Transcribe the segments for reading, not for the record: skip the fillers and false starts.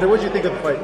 What did you think of the fight?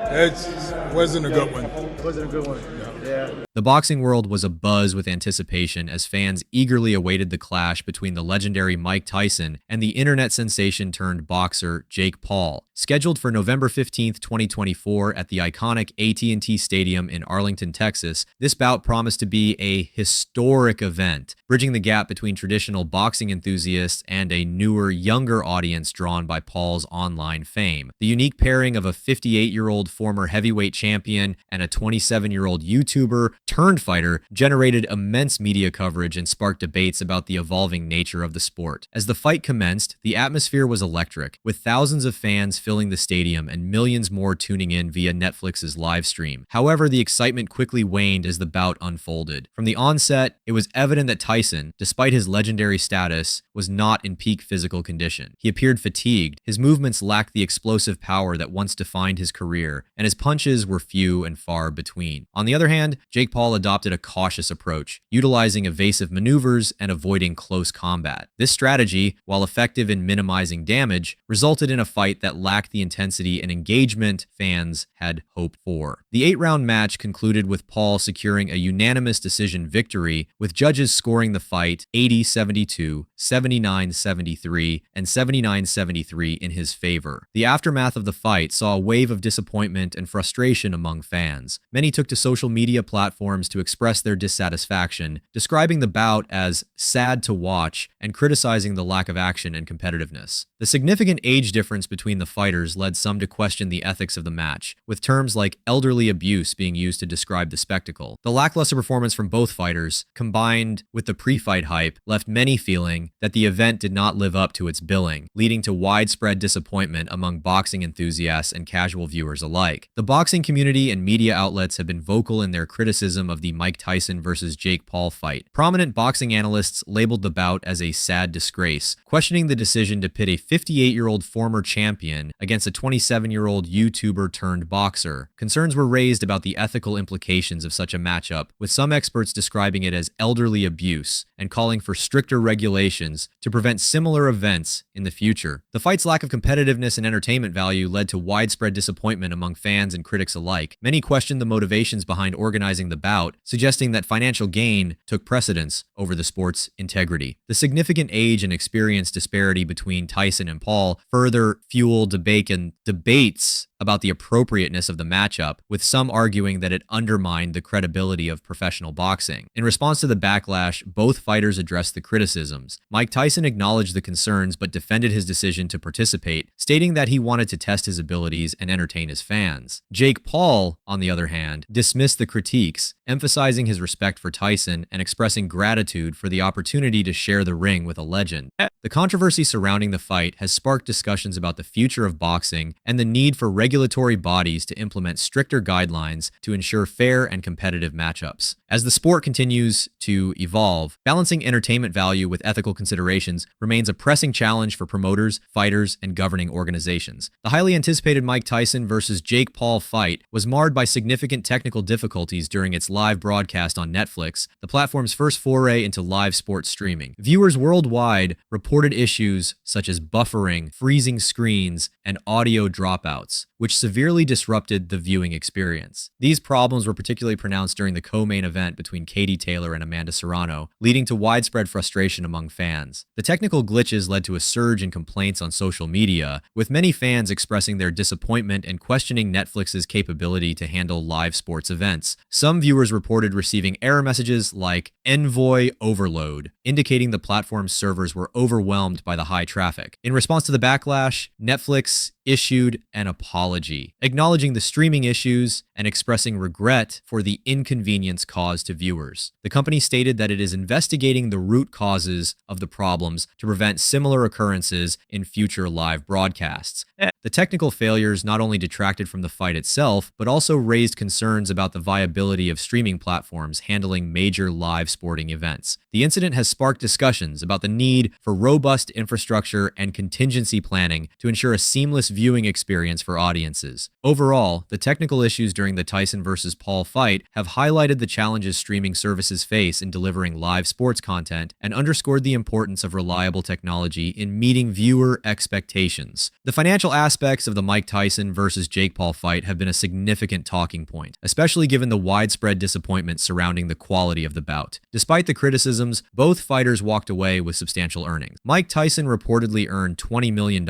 It wasn't a good one. Wasn't a good one. Yeah. The boxing world was abuzz with anticipation as fans eagerly awaited the clash between the legendary Mike Tyson and the internet sensation turned boxer Jake Paul. Scheduled for November 15th, 2024 at the iconic AT&T Stadium in Arlington, Texas, this bout promised to be a historic event, bridging the gap between traditional boxing enthusiasts and a newer, younger audience drawn by Paul's online fame. The unique pairing of a 58-year-old former heavyweight champion and a 27-year-old YouTuber turned fighter generated immense media coverage and sparked debates about the evolving nature of the sport. As the fight commenced, the atmosphere was electric, with thousands of fans filling the stadium and millions more tuning in via Netflix's live stream. However, the excitement quickly waned as the bout unfolded. From the onset, it was evident that Tyson, despite his legendary status, was not in peak physical condition. He appeared fatigued, his movements lacked the explosive power that once defined his career, and his punches were few and far between. On the other hand, Jake Paul adopted a cautious approach, utilizing evasive maneuvers and avoiding close combat. This strategy, while effective in minimizing damage, resulted in a fight that lacked the intensity and engagement fans had hoped for. The 8-round match concluded with Paul securing a unanimous decision victory, with judges scoring the fight 80-72, 79-73, and 79-73 in his favor. The aftermath of the fight saw a wave of disappointment and frustration among fans. Many took to social media platforms to express their dissatisfaction, describing the bout as sad to watch and criticizing the lack of action and competitiveness. The significant age difference between the fighters led some to question the ethics of the match, with terms like elderly abuse being used to describe the spectacle. The lackluster performance from both fighters, combined with the pre-fight hype, left many feeling that the event did not live up to its billing, leading to widespread disappointment among boxing enthusiasts and casual viewers alike. The boxing community and media outlets have been vocal in their criticism of the Mike Tyson versus Jake Paul fight. Prominent boxing analysts labeled the bout as a sad disgrace, questioning the decision to pit a 58-year-old former champion against a 27-year-old YouTuber turned boxer. Concerns were raised about the ethical implications of such a matchup, with some experts describing it as elderly abuse and calling for stricter regulations to prevent similar events in the future. The fight's lack of competitiveness and entertainment value led to widespread disappointment among fans and critics alike. Many questioned the motivations behind organizing the bout, suggesting that financial gain took precedence over the sport's integrity. The significant age and experience disparity between Tyson and Paul further fueled debates about the appropriateness of the matchup, with some arguing that it undermined the credibility of professional boxing. In response to the backlash, both fighters addressed the criticisms. Mike Tyson acknowledged the concerns but defended his decision to participate, stating that he wanted to test his abilities and entertain his fans. Jake Paul, on the other hand, dismissed the critiques, emphasizing his respect for Tyson and expressing gratitude for the opportunity to share the ring with a legend. The controversy surrounding the fight has sparked discussions about the future of boxing and the need for regulatory bodies to implement stricter guidelines to ensure fair and competitive matchups. As the sport continues to evolve, balancing entertainment value with ethical considerations remains a pressing challenge for promoters, fighters, and governing organizations. The highly anticipated Mike Tyson versus Jake Paul fight was marred by significant technical difficulties during its live broadcast on Netflix, the platform's first foray into live sports streaming. Viewers worldwide reported issues such as buffering, freezing screens, and audio dropouts, which severely disrupted the viewing experience. These problems were particularly pronounced during the co-main event between Katie Taylor and Amanda Serrano, leading to widespread frustration among fans. The technical glitches led to a surge in complaints on social media, with many fans expressing their disappointment and questioning Netflix's capability to handle live sports events. Some viewers reported receiving error messages like envoy overload, indicating the platform's servers were overwhelmed by the high traffic. In response to the backlash, Netflix issued an apology, acknowledging the streaming issues and expressing regret for the inconvenience caused to viewers. The company stated that it is investigating the root causes of the problems to prevent similar occurrences in future live broadcasts. The technical failures not only detracted from the fight itself, but also raised concerns about the viability of streaming platforms handling major live sporting events. The incident has sparked discussions about the need for robust infrastructure and contingency planning to ensure a seamless viewing experience for audiences. audiences. Overall, the technical issues during the Tyson versus Paul fight have highlighted the challenges streaming services face in delivering live sports content and underscored the importance of reliable technology in meeting viewer expectations. The financial aspects of the Mike Tyson versus Jake Paul fight have been a significant talking point, especially given the widespread disappointment surrounding the quality of the bout. Despite the criticisms, both fighters walked away with substantial earnings. Mike Tyson reportedly earned $20 million,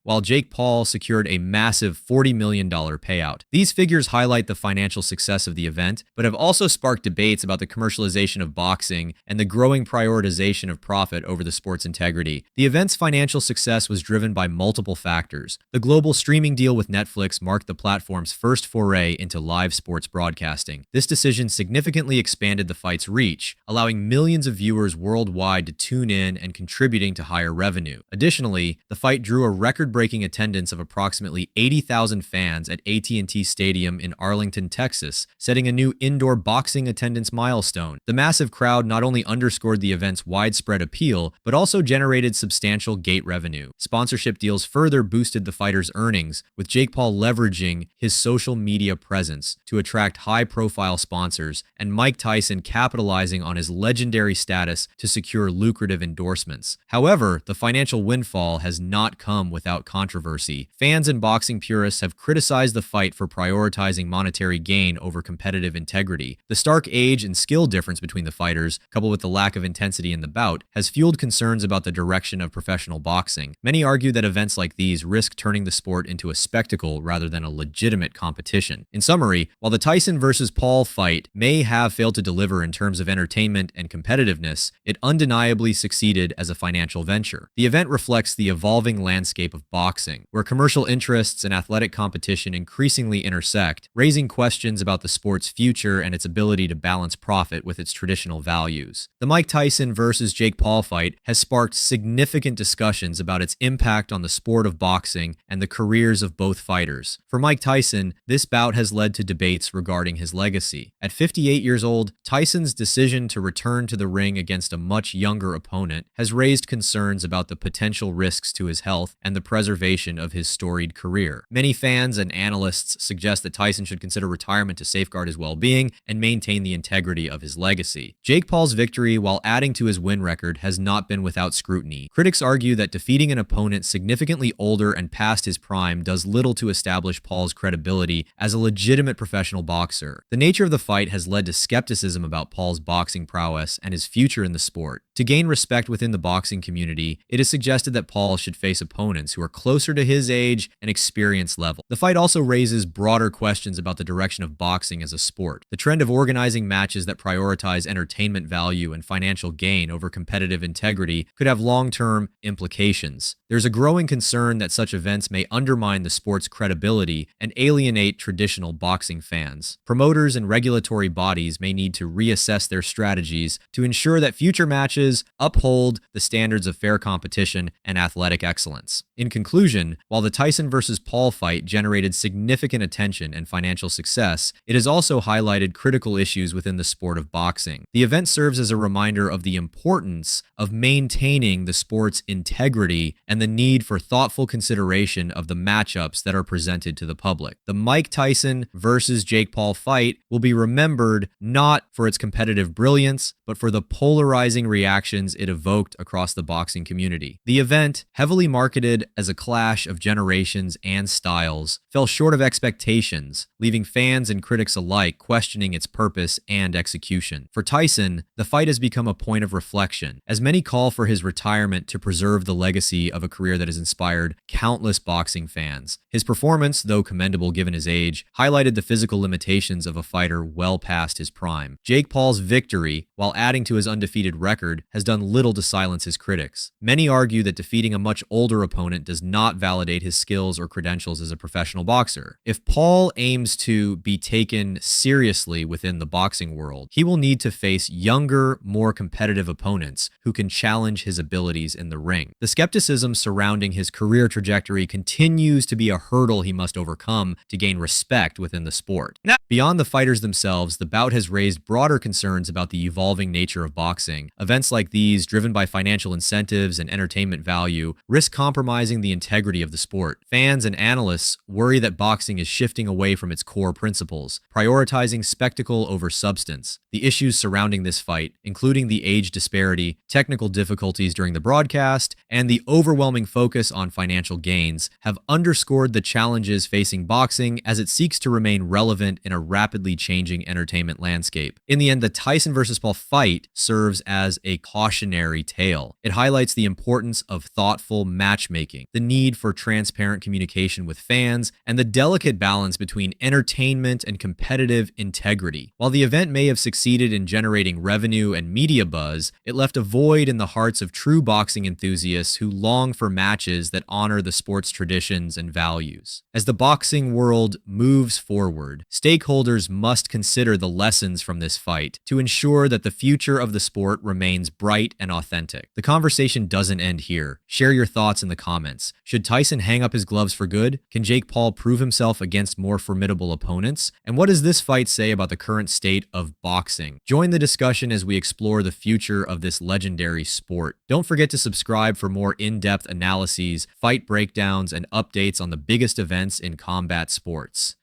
while Jake Paul secured a massive $40 million payout. These figures highlight the financial success of the event, but have also sparked debates about the commercialization of boxing and the growing prioritization of profit over the sport's integrity. The event's financial success was driven by multiple factors. The global streaming deal with Netflix marked the platform's first foray into live sports broadcasting. This decision significantly expanded the fight's reach, allowing millions of viewers worldwide to tune in and contributing to higher revenue. Additionally, the fight drew a record-breaking attendance of approximately 80,000 fans at AT&T Stadium in Arlington, Texas, setting a new indoor boxing attendance milestone. The massive crowd not only underscored the event's widespread appeal, but also generated substantial gate revenue. Sponsorship deals further boosted the fighter's earnings, with Jake Paul leveraging his social media presence to attract high-profile sponsors, and Mike Tyson capitalizing on his legendary status to secure lucrative endorsements. However, the financial windfall has not come without controversy. Fans and boxing purists have criticized the fight for prioritizing monetary gain over competitive integrity. The stark age and skill difference between the fighters, coupled with the lack of intensity in the bout, has fueled concerns about the direction of professional boxing. Many argue that events like these risk turning the sport into a spectacle rather than a legitimate competition. In summary, while the Tyson versus Paul fight may have failed to deliver in terms of entertainment and competitiveness, it undeniably succeeded as a financial venture. The event reflects the evolving landscape of boxing, where commercial interests and athletic competition increasingly intersect, raising questions about the sport's future and its ability to balance profit with its traditional values. The Mike Tyson versus Jake Paul fight has sparked significant discussions about its impact on the sport of boxing and the careers of both fighters. For Mike Tyson, this bout has led to debates regarding his legacy. At 58 years old, Tyson's decision to return to the ring against a much younger opponent has raised concerns about the potential risks to his health and the preservation of his storied career. Many fans and analysts suggest that Tyson should consider retirement to safeguard his well-being and maintain the integrity of his legacy. Jake Paul's victory, while adding to his win record, has not been without scrutiny. Critics argue that defeating an opponent significantly older and past his prime does little to establish Paul's credibility as a legitimate professional boxer. The nature of the fight has led to skepticism about Paul's boxing prowess and his future in the sport. To gain respect within the boxing community, it is suggested that Paul should face opponents who are closer to his age and experience level. The fight also raises broader questions about the direction of boxing as a sport. The trend of organizing matches that prioritize entertainment value and financial gain over competitive integrity could have long-term implications. There's a growing concern that such events may undermine the sport's credibility and alienate traditional boxing fans. Promoters and regulatory bodies may need to reassess their strategies to ensure that future matches uphold the standards of fair competition and athletic excellence. In conclusion, while the Tyson versus Paul fight generated significant attention and financial success, it has also highlighted critical issues within the sport of boxing. The event serves as a reminder of the importance of maintaining the sport's integrity and the need for thoughtful consideration of the matchups that are presented to the public. The Mike Tyson versus Jake Paul fight will be remembered not for its competitive brilliance, but for the polarizing reactions it evoked across the boxing community. The event, heavily marketed as a clash of generations and styles, fell short of expectations, leaving fans and critics alike questioning its purpose and execution. For Tyson, the fight has become a point of reflection, as many call for his retirement to preserve the legacy of a career that has inspired countless boxing fans. His performance, though commendable given his age, highlighted the physical limitations of a fighter well past his prime. Jake Paul's victory, while adding to his undefeated record, has done little to silence his critics. Many argue that defeating a much older opponent does not validate his skills or credentials as a professional boxer. If Paul aims to be taken seriously within the boxing world, he will need to face younger, more competitive opponents who can challenge his abilities in the ring. The skepticism surrounding his career trajectory continues to be a hurdle he must overcome to gain respect within the sport. Beyond the fighters themselves, the bout has raised broader concerns about the evolving nature of boxing. Events like these, driven by financial incentives and entertainment value, risk compromising compromising the integrity of the sport. Fans and analysts worry that boxing is shifting away from its core principles, prioritizing spectacle over substance. The issues surrounding this fight, including the age disparity, technical difficulties during the broadcast, and the overwhelming focus on financial gains, have underscored the challenges facing boxing as it seeks to remain relevant in a rapidly changing entertainment landscape. In the end, the Tyson versus Paul fight serves as a cautionary tale. It highlights the importance of thoughtful matchmaking, the need for transparent communication with fans, and the delicate balance between entertainment and competitive integrity. While the event may have succeeded in generating revenue and media buzz, it left a void in the hearts of true boxing enthusiasts who long for matches that honor the sport's traditions and values. As the boxing world moves forward, stakeholders must consider the lessons from this fight to ensure that the future of the sport remains bright and authentic. The conversation doesn't end here. Share your thoughts in the comments. Should Tyson hang up his gloves for good? Can Jake Paul prove himself against more formidable opponents? And what does this fight say about the current state of boxing? Join the discussion as we explore the future of this legendary sport. Don't forget to subscribe for more in-depth analyses, fight breakdowns, and updates on the biggest events in combat sports.